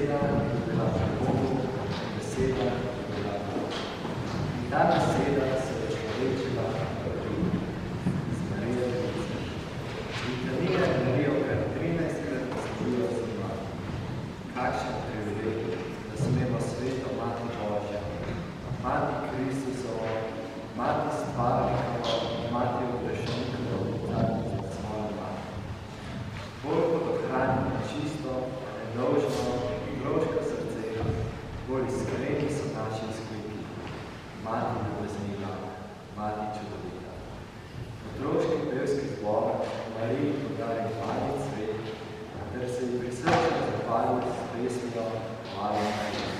beseda je bila pri Bogu, beseda je bila Bog. In ta beseda se je človečila z Marijo Djevico. Litanija je Marijo kar 13-krat poslužila z njima. Kakšen privilegij, da smemo sveto Mati Božja, Mati Kristusovo, Mati Stvarnikovo, Mati Odrešnikovo obitati za svojo mati. Bolj kot ohranimo čisto, nedolžno in groško srce, bolj iskreni so naši vzkliki. Mati ljubezniva, Mati čudovita. Otroški pevski zbor Mariji podaril mali cvet, ter se ji prisrčno zahvalil s pesmijo Malo Marija.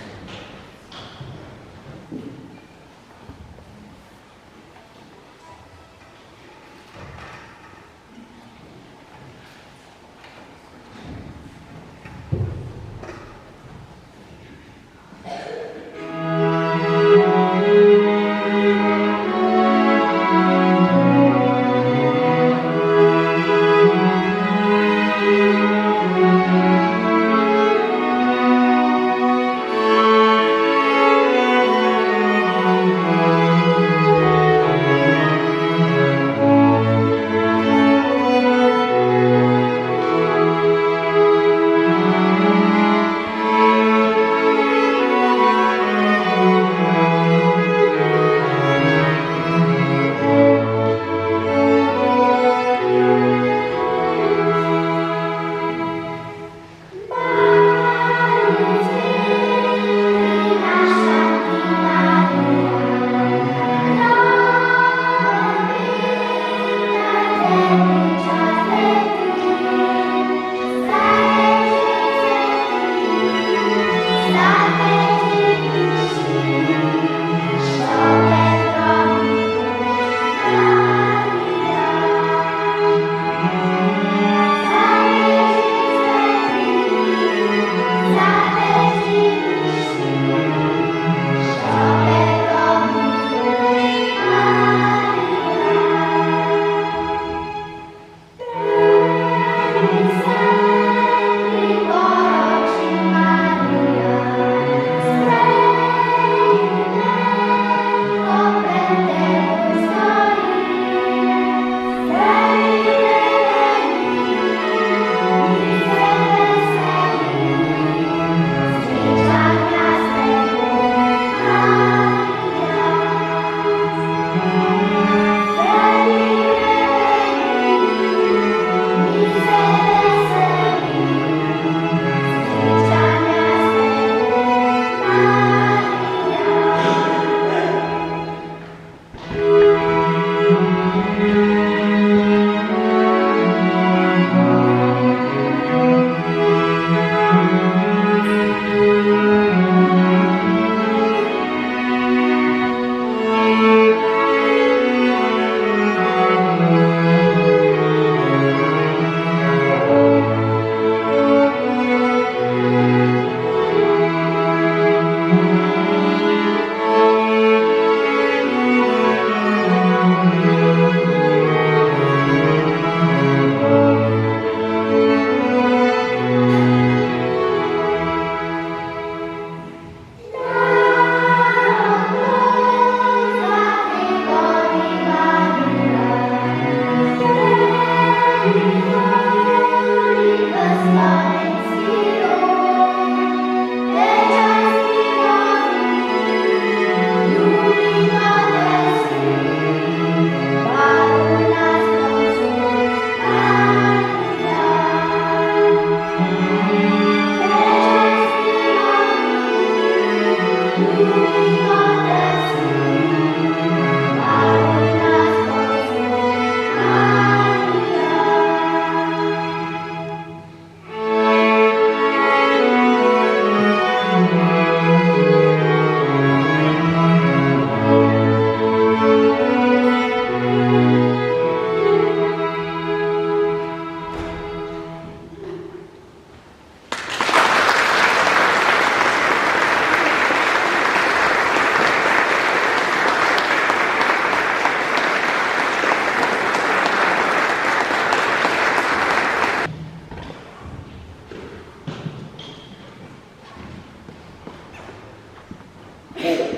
Thank you.